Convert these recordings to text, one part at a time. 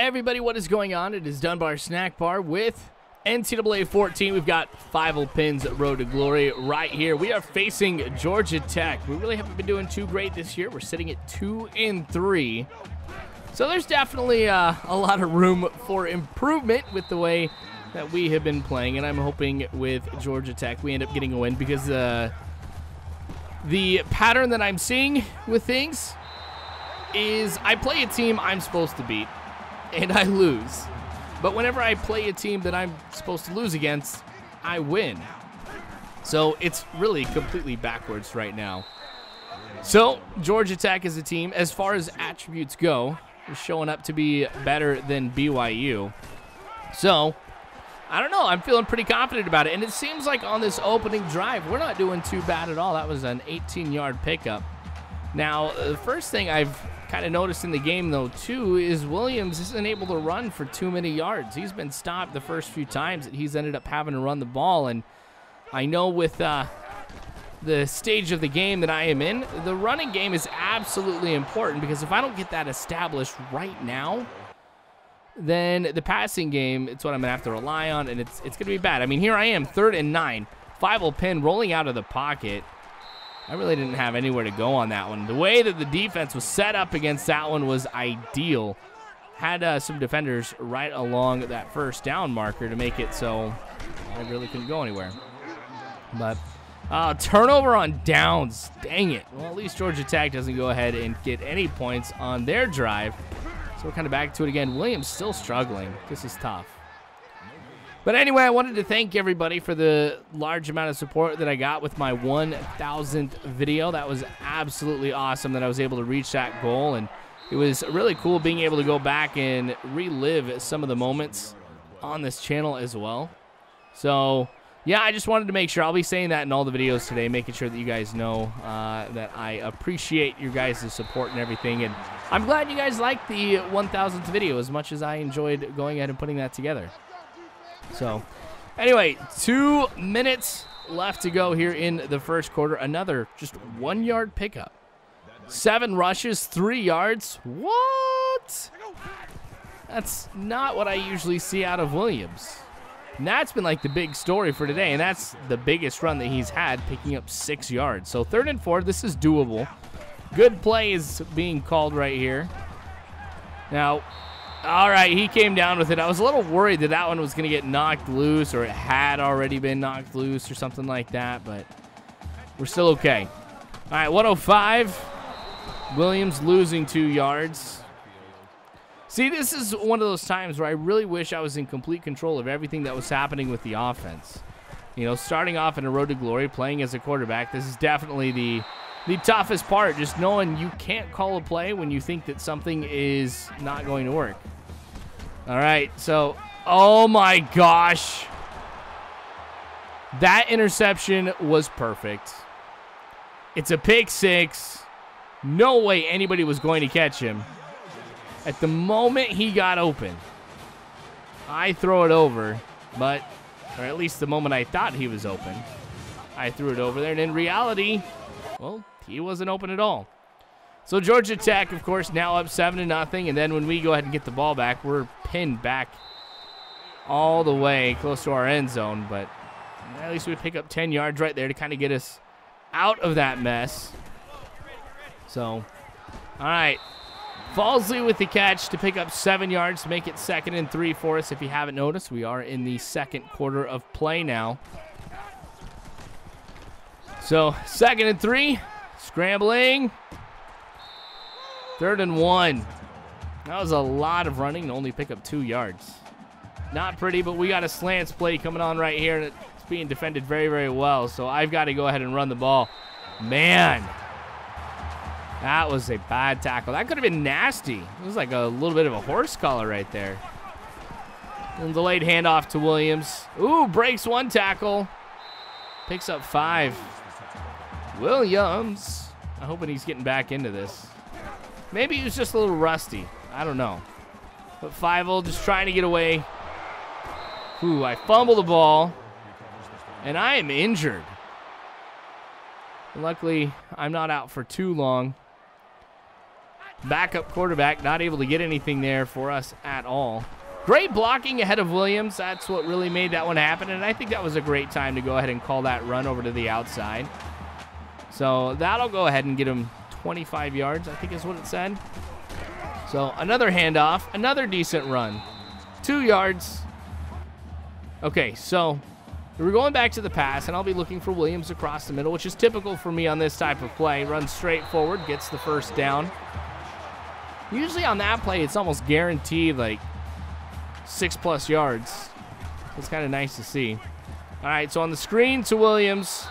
everybody, what is going on? It is Dunbar Snackbar with NCAA 14. We've got Fievel Pins Road to Glory right here. We are facing Georgia Tech. We really haven't been doing too great this year. We're sitting at 2-3. So there's definitely a lot of room for improvement with the way that we have been playing. And I'm hoping with Georgia Tech we end up getting a win because the pattern that I'm seeing with things is I play a team I'm supposed to beat and I lose. But whenever I play a team that I'm supposed to lose against, I win. So it's really completely backwards right now. So Georgia Tech is a team, as far as attributes go, is showing up to be better than BYU. So I don't know. I'm feeling pretty confident about it. And it seems like on this opening drive, we're not doing too bad at all. That was an 18-yard pickup. Now, the first thing I've kind of noticed in the game, though, too, is Williams isn't able to run for too many yards. He's been stopped the first few times that he's ended up having to run the ball. And I know with the stage of the game that I am in, the running game is absolutely important because if I don't get that established right now, then the passing game, it's what I'm going to have to rely on, and it's going to be bad. I mean, here I am, 3rd and 9. Fievel pin rolling out of the pocket. I really didn't have anywhere to go on that one. The way that the defense was set up against that one was ideal. Had some defenders right along that first down marker to make it so I really couldn't go anywhere. But turnover on downs. Dang it. Well, at least Georgia Tech doesn't go ahead and get any points on their drive. So we're kind of back to it again. Williams still struggling. This is tough. But anyway, I wanted to thank everybody for the large amount of support that I got with my 1,000th video. That was absolutely awesome that I was able to reach that goal. And it was really cool being able to go back and relive some of the moments on this channel as well. So yeah, I just wanted to make sure. I'll be saying that in all the videos today, making sure that you guys know that I appreciate your guys' support and everything. And I'm glad you guys liked the 1,000th video as much as I enjoyed going ahead and putting that together. So anyway, 2 minutes left to go here in the first quarter. Another just 1-yard pickup. 7 rushes, 3 yards. What? That's not what I usually see out of Williams. And that's been like the big story for today, and that's the biggest run that he's had, picking up 6 yards. So 3rd and 4, this is doable. Good play is being called right here. Now, all right, he came down with it. I was a little worried that that one was going to get knocked loose, or it had already been knocked loose or something like that, but we're still okay. All right, 105. Williams losing 2 yards. See, this is one of those times where I really wish I was in complete control of everything that was happening with the offense. You know, starting off in a road to glory, playing as a quarterback, this is definitely the toughest part, just knowing you can't call a play when you think that something is not going to work. All right, so, oh my gosh. That interception was perfect. It's a pick 6. No way anybody was going to catch him. At the moment he got open, I throw it over, or at least the moment I thought he was open, I threw it over there. And in reality, well, he wasn't open at all. So Georgia Tech, of course, now up 7-0. And then when we go ahead and get the ball back, we're pinned back all the way close to our end zone. But at least we pick up 10 yards right there to kind of get us out of that mess. So, all right. Falsley with the catch to pick up 7 yards to make it 2nd and 3 for us. If you haven't noticed, we are in the second quarter of play now. So 2nd and 3, scrambling. 3rd and 1. That was a lot of running to only pick up 2 yards. Not pretty, but we got a slants play coming on right here, and it's being defended very, very well. So I've got to go ahead and run the ball. Man. That was a bad tackle. That could have been nasty. It was like a little bit of a horse collar right there. And delayed handoff to Williams. Ooh, breaks 1 tackle. Picks up 5. Williams. I'm hoping he's getting back into this. Maybe he was just a little rusty. I don't know. But Fievel just trying to get away. Ooh, I fumble the ball. And I am injured. Luckily, I'm not out for too long. backup quarterback, not able to get anything there for us at all. Great blocking ahead of Williams. That's what really made that one happen, and I think that was a great time to go ahead and call that run over to the outside. So that'll go ahead and get him 25 yards, I think is what it said. So another handoff, another decent run. 2 yards. Okay, so we're going back to the pass, and I'll be looking for Williams across the middle, which is typical for me on this type of play. Runs straight forward, gets the first down. Usually on that play, it's almost guaranteed like 6+ yards. It's kind of nice to see. All right, so on the screen to Williams.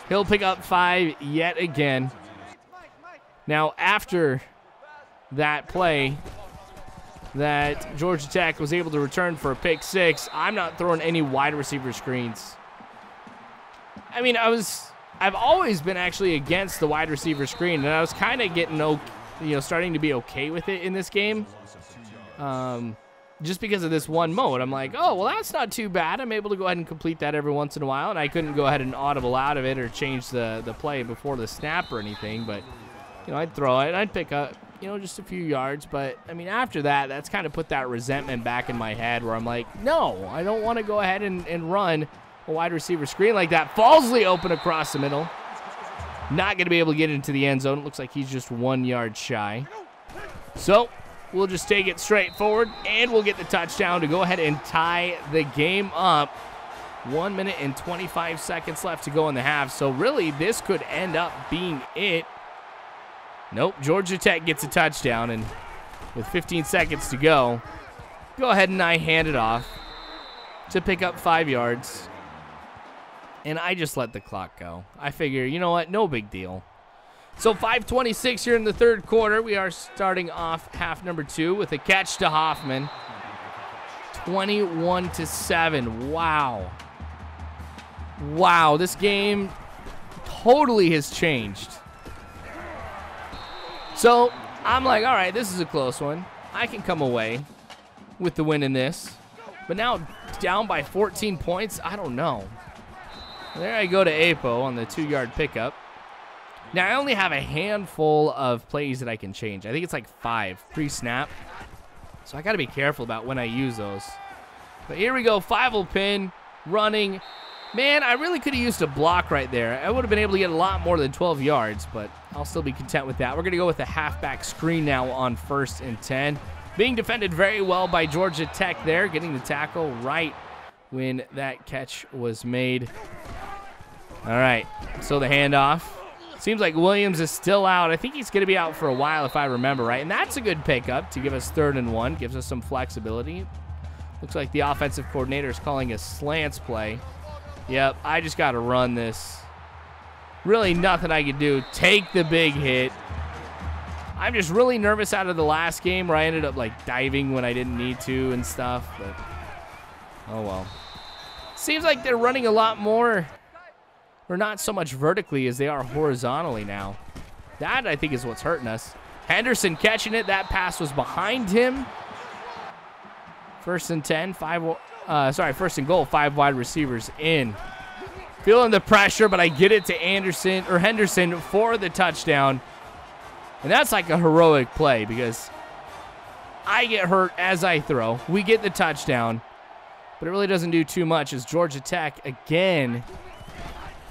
He'll pick up 5 yet again. Now, after that play that Georgia Tech was able to return for a pick 6, I'm not throwing any wide receiver screens. I mean, I've always been actually against the wide receiver screen, and I was kind of getting, starting to be okay with it in this game. Just because of this one mode, I'm like, oh, well, that's not too bad. I'm able to go ahead and complete that every once in a while, and I couldn't go ahead and audible out of it or change the play before the snap or anything, but, I'd throw it. I'd pick up, just a few yards, but, I mean, after that, that's kind of put that resentment back in my head where I'm like, no, I don't want to go ahead and run a wide receiver screen like that. Falsley open across the middle. Not going to be able to get into the end zone. It looks like he's just 1 yard shy. So we'll just take it straight forward, and we'll get the touchdown to go ahead and tie the game up. 1 minute and 25 seconds left to go in the half, so really this could end up being it. Nope, Georgia Tech gets a touchdown, and with 15 seconds to go ahead and I hand it off to pick up 5 yards. And I just let the clock go. I figure, you know what, no big deal. So 5:26 here in the third quarter. We are starting off half number 2 with a catch to Hoffman. 21-7. Wow. Wow, this game totally has changed. So I'm like, all right, this is a close one. I can come away with the win in this. But now down by 14 points, I don't know. There I go to Apo on the 2 yard pickup. Now, I only have a handful of plays that I can change. I think it's like 5 pre-snap. So I got to be careful about when I use those. But here we go, Fievel pin, running. Man, I really could have used a block right there. I would have been able to get a lot more than 12 yards, but I'll still be content with that. We're going to go with a halfback screen now on 1st and 10. Being defended very well by Georgia Tech there, getting the tackle right when that catch was made. All right, so the handoff. Seems like Williams is still out. I think he's going to be out for a while if I remember right. And that's a good pickup to give us 3rd and 1. Gives us some flexibility. Looks like the offensive coordinator is calling a slants play. Yep, I just got to run this. Really nothing I could do. Take the big hit. I'm just really nervous out of the last game where I ended up like diving when I didn't need to and stuff. But oh well. Seems like they're running a lot more, or not so much vertically as they are horizontally now. That, I think, is what's hurting us. Henderson catching it. That pass was behind him. 1st and 10, 1st and goal, 5 wide receivers in. Feeling the pressure, but I get it to Henderson for the touchdown. And that's like a heroic play because I get hurt as I throw. We get the touchdown, but it really doesn't do too much as Georgia Tech again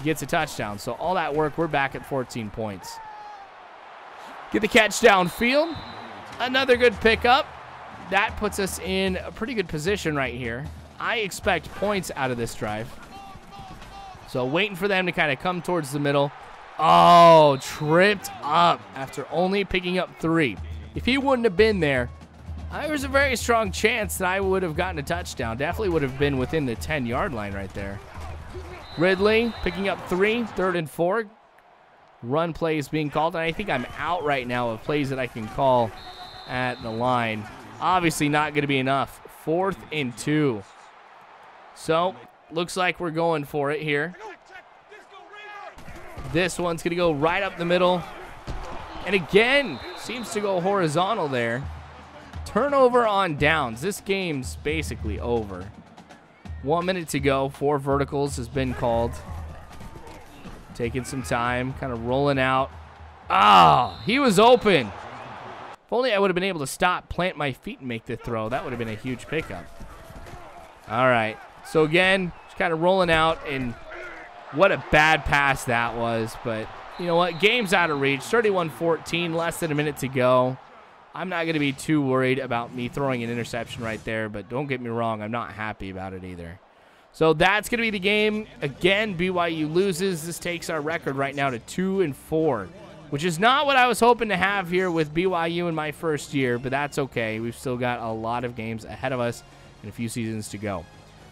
gets a touchdown. So all that work, we're back at 14 points. Get the catch downfield. Another good pickup. That puts us in a pretty good position right here. I expect points out of this drive. So waiting for them to kind of come towards the middle. Oh, tripped up after only picking up 3. If he wouldn't have been there, there's a very strong chance that I would have gotten a touchdown. Definitely would have been within the 10-yard line right there. Ridley picking up 3, 3rd and 4. Run play is being called, and I think I'm out right now of plays that I can call at the line. Obviously not going to be enough. 4th and 2. So, looks like we're going for it here. This one's going to go right up the middle. And again, seems to go horizontal there. Turnover on downs. This game's basically over. 1 minute to go. 4 verticals has been called. Taking some time, kind of rolling out. Ah, he was open. If only I would have been able to stop, plant my feet, and make the throw. That would have been a huge pickup. All right. So, again, just kind of rolling out, and what a bad pass that was. But, you know what? Game's out of reach. 31-14, less than a minute to go. I'm not going to be too worried about me throwing an interception right there, but don't get me wrong, I'm not happy about it either. So that's going to be the game. Again, BYU loses. This takes our record right now to 2-4, which is not what I was hoping to have here with BYU in my first year, but that's okay. We've still got a lot of games ahead of us and a few seasons to go.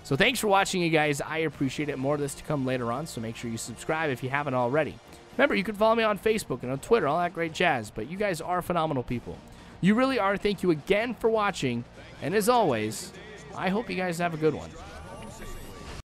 So thanks for watching, you guys. I appreciate it. More of this to come later on, so make sure you subscribe if you haven't already. Remember, you can follow me on Facebook and on Twitter, all that great jazz, but you guys are phenomenal people. You really are. Thank you again for watching, and as always, I hope you guys have a good one.